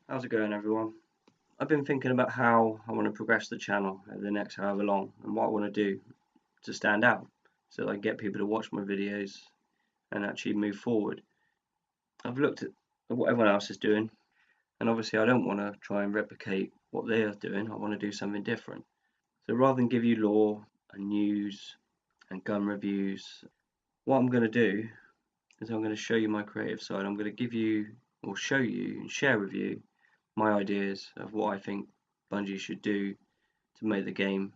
How's it going, everyone? I've been thinking about how I want to progress the channel over the next however long and what I want to do to stand out so that I get people to watch my videos and actually move forward. I've looked at what everyone else is doing, and obviously I don't want to try and replicate what they are doing. I want to do something different. So rather than give you lore and news and gun reviews, what I'm going to do is I'm going to show you my creative side. I'm going to give you or show you and share with you my ideas of what I think Bungie should do to make the game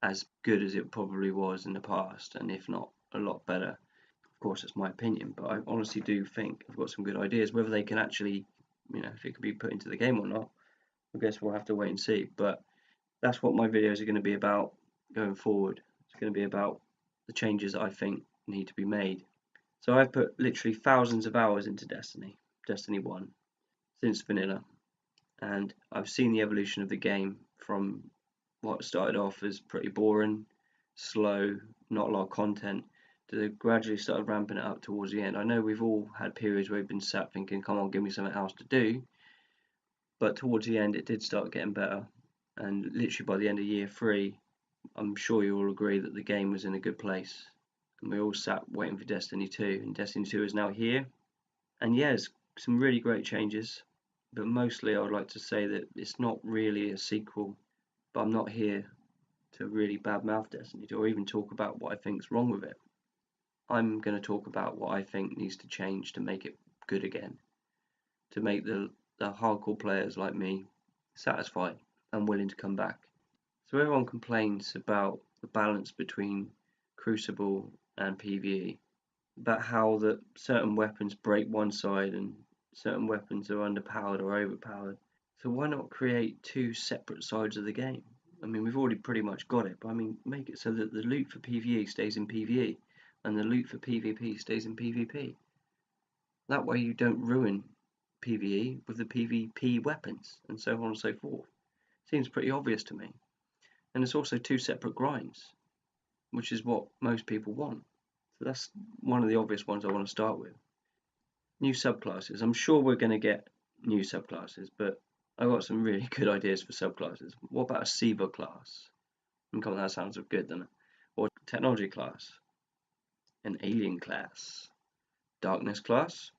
as good as it probably was in the past, and if not, a lot better. Of course, it's my opinion, but I honestly do think I've got some good ideas. Whether they can actually, if it can be put into the game or not, I guess we'll have to wait and see. But that's what my videos are going to be about going forward. It's going to be about the changes that I think need to be made. So I've put literally thousands of hours into Destiny 1, since vanilla, and I've seen the evolution of the game from what started off as pretty boring, slow, not a lot of content, to gradually started ramping it up towards the end. I know we've all had periods where we've been sat thinking, come on, give me something else to do, but towards the end it did start getting better, and literally by the end of year 3, I'm sure you all agree that the game was in a good place, and we all sat waiting for Destiny 2, and Destiny 2 is now here, and yes, some really great changes, but mostly I would like to say that it's not really a sequel, but I'm not here to really badmouth Destiny 2 or even talk about what I think's wrong with it. I'm going to talk about what I think needs to change to make it good again, to make the hardcore players like me satisfied and willing to come back. So everyone complains about the balance between Crucible and PvE, about how that certain weapons break one side and certain weapons are underpowered or overpowered. So why not create two separate sides of the game? I mean, we've already pretty much got it, but I mean, make it so that the loot for PvE stays in PvE and the loot for PvP stays in PvP. That way you don't ruin PvE with the PvP weapons and so on and so forth. Seems pretty obvious to me. And it's also two separate grinds, which is what most people want. So that's one of the obvious ones I want to start with. New subclasses. I'm sure we're going to get new subclasses, but I've got some really good ideas for subclasses. What about a Siva class? Come on, that sounds good, doesn't it? Or technology class, an alien class, darkness class,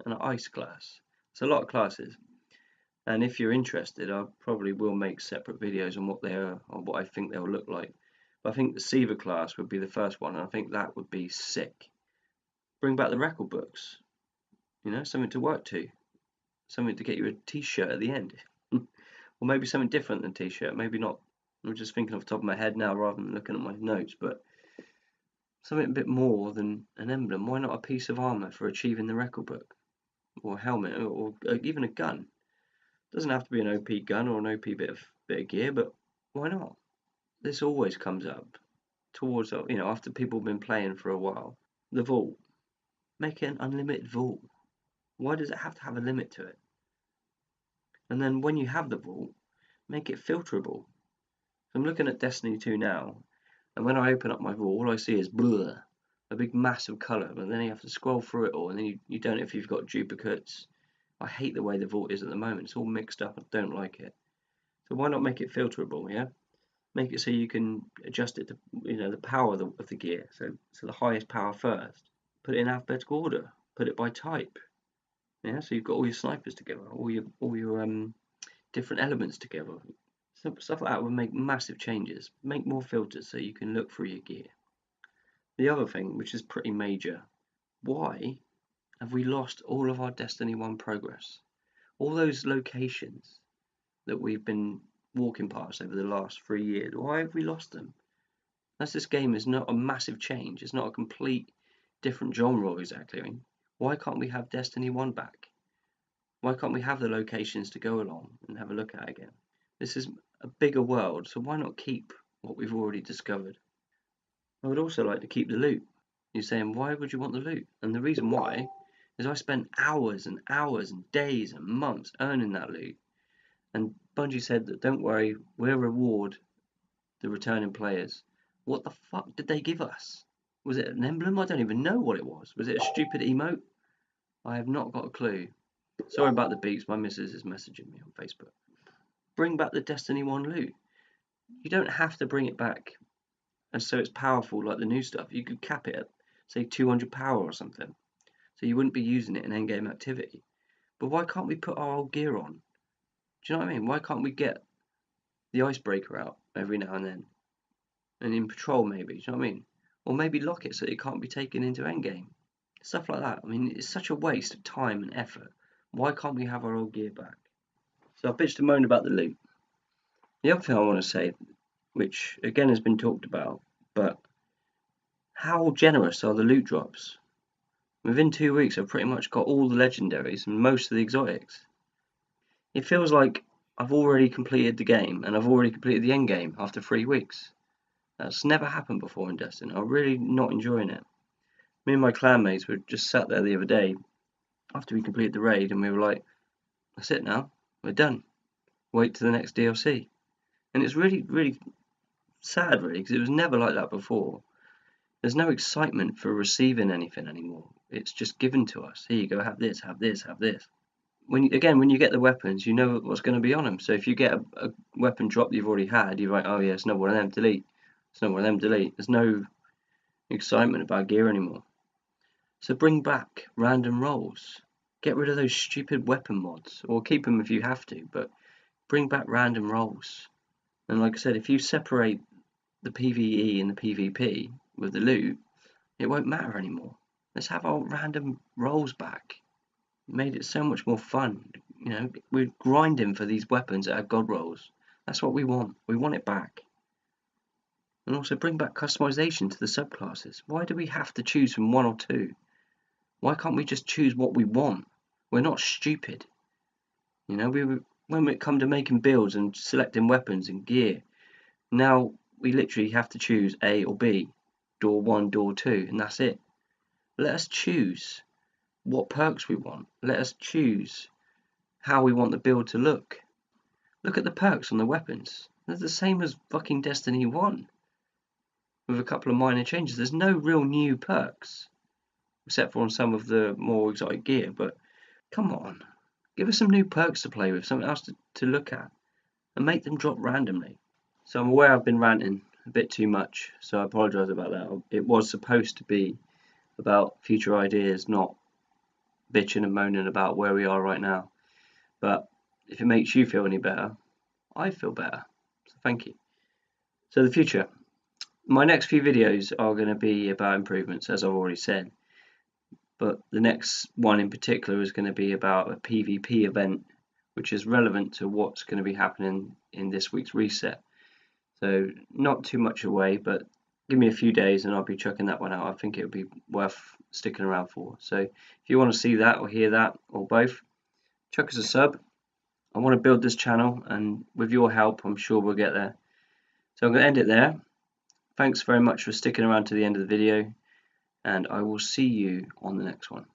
and an ice class. It's a lot of classes. And if you're interested, I probably will make separate videos on what they are or what I think they'll look like. But I think the Siva class would be the first one, and I think that would be sick. Bring back the record books, something to work to, something to get you a t-shirt at the end. Or maybe something different than t-shirt, maybe not. I'm just thinking off the top of my head now rather than looking at my notes, but something a bit more than an emblem. Why not a piece of armor for achieving the record book? Or a helmet, or even a gun. It doesn't have to be an OP gun or an OP bit of gear, but why not? This always comes up towards, after people have been playing for a while. The vault. Make it an unlimited vault. Why does it have to have a limit to it? And then when you have the vault, make it filterable. So I'm looking at Destiny 2 now, and when I open up my vault, all I see is blur, a big mass of colour, but then you have to scroll through it all, and then you don't know if you've got duplicates. I hate the way the vault is at the moment. It's all mixed up. I don't like it. So why not make it filterable, yeah? Make it so you can adjust it to, the power of the gear. So the highest power first. Put it in alphabetical order. Put it by type. Yeah, so you've got all your snipers together, all your different elements together. Stuff like that would make massive changes. Make more filters so you can look through your gear. The other thing, which is pretty major, why have we lost all of our Destiny 1 progress? All those locations that we've been walking past over the last 3 years, why have we lost them? As this game is not a massive change, it's not a complete different genre exactly. I mean, why can't we have Destiny 1 back? Why can't we have the locations to go along and have a look at again? This is a bigger world, so why not keep what we've already discovered? I would also like to keep the loot. You're saying, why would you want the loot? And the reason why is I spent hours and hours and days and months earning that loot. And Bungie said that, don't worry, we'll reward the returning players. What the fuck did they give us? Was it an emblem? I don't even know what it was. Was it a stupid emote? I have not got a clue. Sorry about the beeps, my missus is messaging me on Facebook. Bring back the Destiny 1 loot. You don't have to bring it back and so it's powerful like the new stuff. You could cap it at, say, 200 power or something. So you wouldn't be using it in endgame activity. But why can't we put our old gear on? Do you know what I mean? Why can't we get the icebreaker out every now and then? And in patrol maybe, do you know what I mean? Or maybe lock it so it can't be taken into endgame. Stuff like that. I mean, it's such a waste of time and effort. Why can't we have our old gear back? So I bitched and moaned about the loot. The other thing I want to say, which again has been talked about, but how generous are the loot drops? Within 2 weeks I've pretty much got all the legendaries and most of the exotics. It feels like I've already completed the game and I've already completed the end game after 3 weeks. That's never happened before in Destiny. I'm really not enjoying it. Me and my clanmates were just sat there the other day after we completed the raid and we were like, that's it now, we're done. Wait to the next DLC. And it's really, really sad really because it was never like that before. There's no excitement for receiving anything anymore. It's just given to us. Here you go, have this, have this, have this. When you get the weapons, you know what's going to be on them. So if you get a weapon drop that you've already had, you're like, oh yeah, it's not one of them, delete. It's not one of them, delete. There's no excitement about gear anymore. So bring back random rolls. Get rid of those stupid weapon mods, or keep them if you have to, but bring back random rolls. And like I said, if you separate the PvE and the PvP with the loot, it won't matter anymore. Let's have our random rolls back. It made it so much more fun. You know, we're grinding for these weapons that are god rolls. That's what we want. We want it back. And also bring back customization to the subclasses. Why do we have to choose from one or two? Why can't we just choose what we want? We're not stupid. You know, when it come to making builds and selecting weapons and gear, now we literally have to choose A or B, door 1, door 2, and that's it. Let us choose what perks we want. Let us choose how we want the build to look. Look at the perks on the weapons. They're the same as fucking Destiny 1, with a couple of minor changes. There's no real new perks, except for on some of the more exotic gear, but come on. Give us some new perks to play with, something else to look at, and make them drop randomly. So I'm aware I've been ranting a bit too much, so I apologise about that. It was supposed to be about future ideas, not bitching and moaning about where we are right now. But if it makes you feel any better, I feel better. So thank you. So the future. My next few videos are going to be about improvements, as I've already said. But the next one in particular is going to be about a PvP event, which is relevant to what's going to be happening in this week's reset. So not too much away, but give me a few days and I'll be chucking that one out. I think it would be worth sticking around for. So if you want to see that or hear that or both, chuck us a sub. I want to build this channel, and with your help I'm sure we'll get there. So I'm going to end it there. Thanks very much for sticking around to the end of the video, and I will see you on the next one.